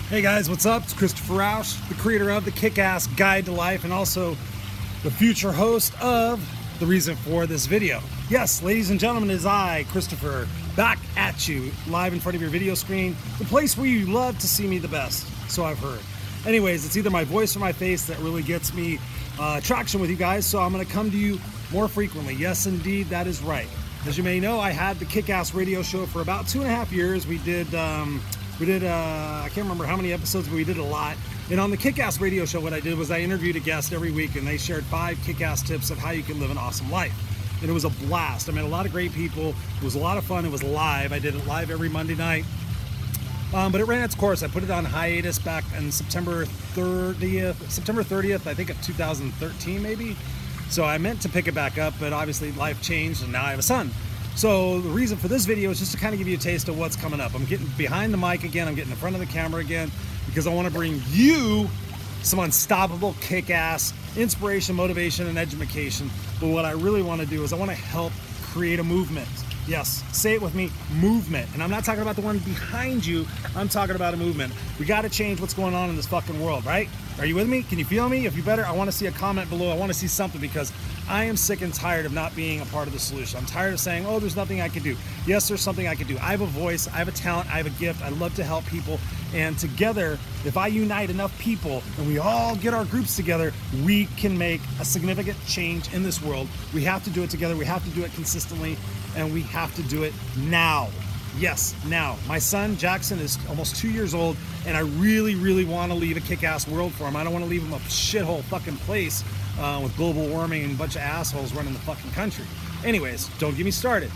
Hey guys, what's up? It's Christopher Rausch, the creator of the KICKASS Guide to Life and also the future host of the reason for this video. Yes, ladies and gentlemen, it is I, Christopher, back at you, live in front of your video screen, the place where you love to see me the best, so I've heard. Anyways, it's either my voice or my face that really gets me traction with you guys, so I'm going to come to you more frequently. Yes, indeed, that is right. As you may know, I had the KICKASS radio show for about 2.5 years. We did I can't remember how many episodes, but we did a lot. And on the KICKASS radio show, what I did was I interviewed a guest every week, and they shared 5 kick-ass tips of how you can live an awesome life. And it was a blast. I met a lot of great people. It was a lot of fun. It was live. I did it live every Monday night. But it ran its course. I put it on hiatus back on September 30th, I think of 2013 maybe. So I meant to pick it back up, but obviously life changed and now I have a son. So the reason for this video is just to kind of give you a taste of what's coming up. I'm getting behind the mic again. I'm getting in front of the camera again because I want to bring you some unstoppable kick-ass inspiration, motivation, and education. But what I really want to do is I want to help create a movement. Yes, say it with me, movement. And I'm not talking about the one behind you. I'm talking about a movement. We got to change what's going on in this fucking world, right? Are you with me? Can you feel me? If you better, I want to see a comment below. I want to see something because I am sick and tired of not being a part of the solution. I'm tired of saying, oh, there's nothing I can do. Yes, there's something I can do. I have a voice, I have a talent, I have a gift. I love to help people. And together, if I unite enough people and we all get our groups together, we can make a significant change in this world. We have to do it together. We have to do it consistently, and we have to do it now. Yes, now. My son, Jackson, is almost 2 years old, and I really, really want to leave a kick-ass world for him. I don't want to leave him a shithole fucking place with global warming and a bunch of assholes running the fucking country. Anyways, don't get me started.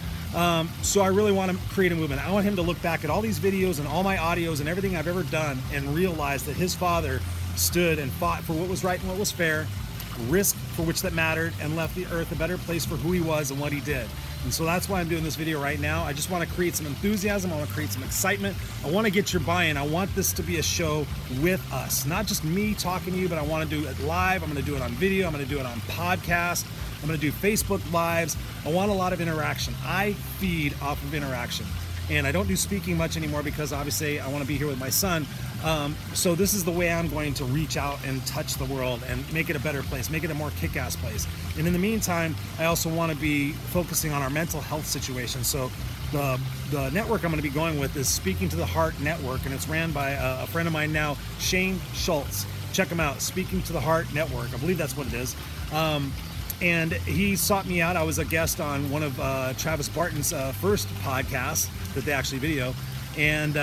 So I really want to create a movement. I want him to look back at all these videos and all my audios and everything I've ever done and realize that his father stood and fought for what was right and what was fair, risked for which that mattered, and left the earth a better place for who he was and what he did. And so that's why I'm doing this video right now. I just want to create some enthusiasm. I want to create some excitement. I want to get your buy-in. I want this to be a show with us, not just me talking to you, but I want to do it live. I'm going to do it on video. I'm going to do it on podcast. I'm going to do Facebook Lives. I want a lot of interaction. I feed off of interaction. And I don't do speaking much anymore because obviously I want to be here with my son. So this is the way I'm going to reach out and touch the world and make it a better place, make it a more kick-ass place. And in the meantime, I also want to be focusing on our mental health situation. So the network I'm going to be going with is Speaking to the Heart Network, and it's ran by a friend of mine now, Shane Schultz. Check him out, Speaking to the Heart Network. I believe that's what it is. And he sought me out. I was a guest on one of Travis Barton's first podcasts that they actually video. And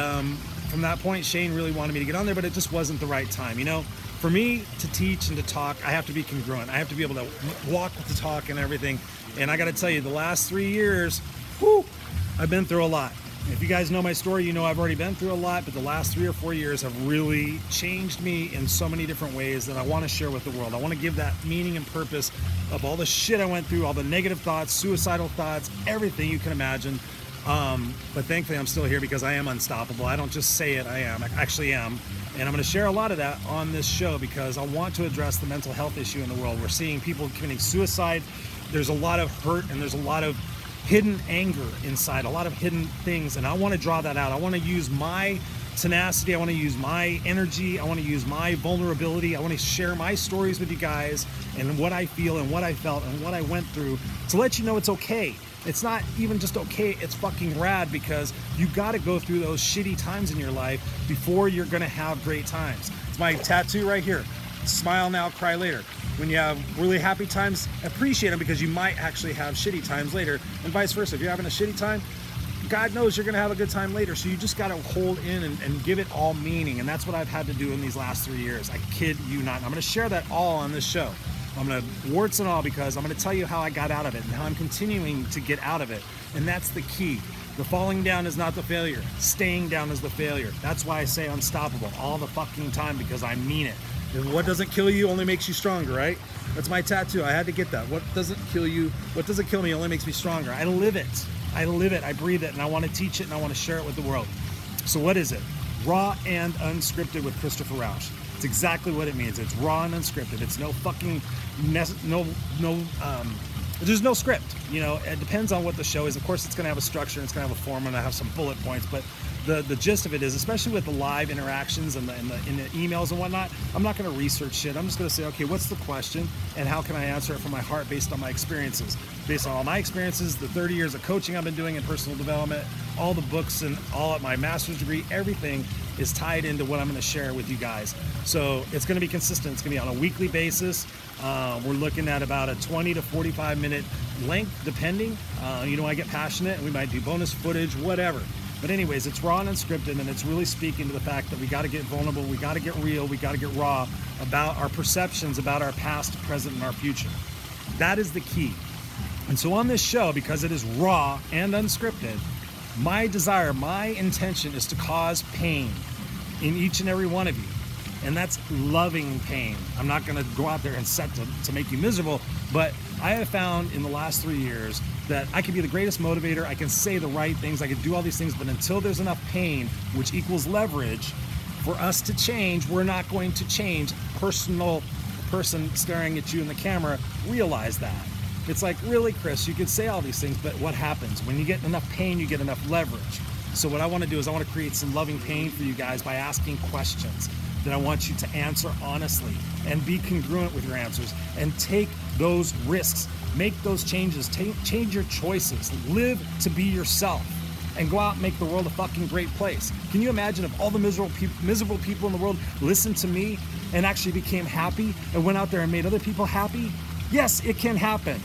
from that point, Shane really wanted me to get on there, but it just wasn't the right time. You know, for me to teach and to talk, I have to be congruent. I have to be able to walk with the talk and everything. And I got to tell you, the last 3 years, whew, I've been through a lot. If you guys know my story, you know I've already been through a lot, but the last 3 or 4 years have really changed me in so many different ways that I want to share with the world. I want to give that meaning and purpose of all the shit I went through, all the negative thoughts, suicidal thoughts, everything you can imagine. But thankfully I'm still here because I am unstoppable. I don't just say it, I actually am. And I'm going to share a lot of that on this show because I want to address the mental health issue in the world. We're seeing people committing suicide. There's a lot of hurt and there's a lot of hidden anger inside, a lot of hidden things, and I want to draw that out. I want to use my tenacity, I want to use my energy, I want to use my vulnerability, I want to share my stories with you guys and what I feel and what I felt and what I went through to let you know it's okay. It's not even just okay, it's fucking rad because you got to go through those shitty times in your life before you're going to have great times. It's my tattoo right here. Smile now, cry later. When you have really happy times, appreciate them because you might actually have shitty times later, and vice versa. If you're having a shitty time, God knows you're going to have a good time later. So you just got to hold in and give it all meaning, and that's what I've had to do in these last 3 years. I kid you not. And I'm going to share that all on this show. I'm going to warts and all because I'm going to tell you how I got out of it and how I'm continuing to get out of it, and that's the key. The falling down is not the failure. Staying down is the failure. That's why I say unstoppable all the fucking time because I mean it. And what doesn't kill you only makes you stronger, right? That's my tattoo. I had to get that. What doesn't kill you, what doesn't kill me only makes me stronger. I live it. I live it. I breathe it. And I want to teach it and I want to share it with the world. So what is it? Raw and unscripted with Christopher Rausch. It's exactly what it means. It's raw and unscripted. It's no fucking, there's no script. You know, it depends on what the show is. Of course, it's going to have a structure. It's going to have a form and I have some bullet points. But the gist of it is, especially with the live interactions and in the emails and whatnot, I'm not going to research shit. I'm just going to say, okay, what's the question and how can I answer it from my heart based on my experiences? Based on all my experiences, the 30 years of coaching I've been doing in personal development, all the books and all of my master's degree, everything is tied into what I'm going to share with you guys. So it's going to be consistent. It's going to be on a weekly basis. We're looking at about a 20 to 45 minute length, depending. I get passionate and we might do bonus footage, whatever. But anyways, it's raw and unscripted, and it's really speaking to the fact that we got to get vulnerable, we got to get real, we got to get raw about our perceptions about our past, present, and our future. That is the key. And so on this show, because it is raw and unscripted, my desire, my intention is to cause pain in each and every one of you. And that's loving pain. I'm not going to go out there and set to make you miserable, but I have found in the last 3 years that I can be the greatest motivator, I can say the right things, I can do all these things, but until there's enough pain, which equals leverage, for us to change, we're not going to change. Person staring at you in the camera, realize that. It's like, really, Chris, you could say all these things, but what happens? When you get enough pain, you get enough leverage. So what I want to do is I want to create some loving pain for you guys by asking questions that I want you to answer honestly and be congruent with your answers and take those risks, make those changes, change your choices, live to be yourself and go out and make the world a fucking great place. Can you imagine if all the miserable people in the world listened to me and actually became happy and went out there and made other people happy? Yes, it can happen.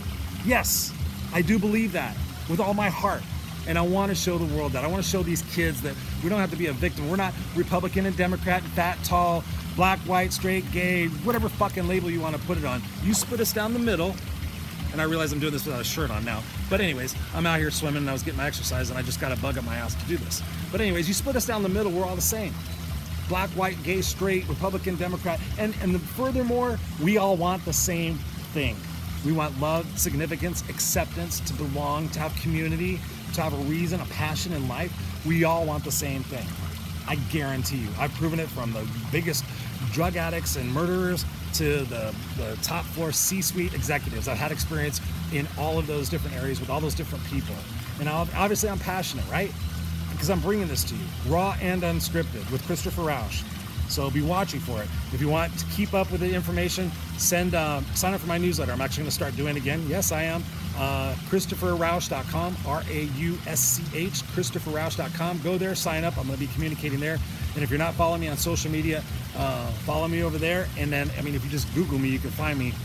Yes, I do believe that with all my heart. And I want to show the world that. I want to show these kids that we don't have to be a victim. We're not Republican and Democrat, fat, tall, black, white, straight, gay, whatever fucking label you want to put it on. You split us down the middle. And I realize I'm doing this without a shirt on now. But anyways, I'm out here swimming and I was getting my exercise and I just got a bug up my ass to do this. But anyways, you split us down the middle, we're all the same. Black, white, gay, straight, Republican, Democrat. And furthermore, we all want the same thing. We want love, significance, acceptance, to belong, to have community, to have a reason, a passion in life. We all want the same thing. I guarantee you. I've proven it from the biggest drug addicts and murderers to the top floor C-suite executives. I've had experience in all of those different areas with all those different people. And obviously I'm passionate, right? Because I'm bringing this to you, raw and unscripted, with Christopher Rausch. So be watching for it. If you want to keep up with the information, sign up for my newsletter. I'm actually going to start doing it again. Yes, I am. ChristopherRausch.com, R-A-U-S-C-H, ChristopherRausch.com. Go there, sign up. I'm going to be communicating there. And if you're not following me on social media, follow me over there. And then, if you just Google me, you can find me.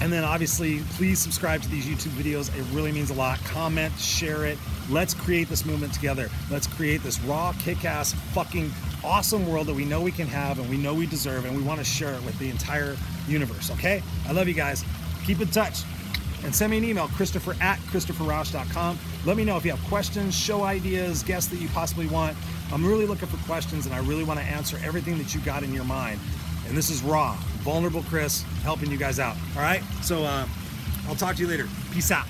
And then obviously, please subscribe to these YouTube videos. It really means a lot. Comment, share it. Let's create this movement together. Let's create this raw, kick-ass, fucking awesome world that we know we can have and we know we deserve, and we want to share it with the entire universe, okay? I love you guys. Keep in touch. And send me an email, Christopher@ChristopherRausch.com. Let me know if you have questions, show ideas, guests that you possibly want. I'm really looking for questions, and I really want to answer everything that you got in your mind. And this is raw, vulnerable Chris, helping you guys out. All right? So I'll talk to you later. Peace out.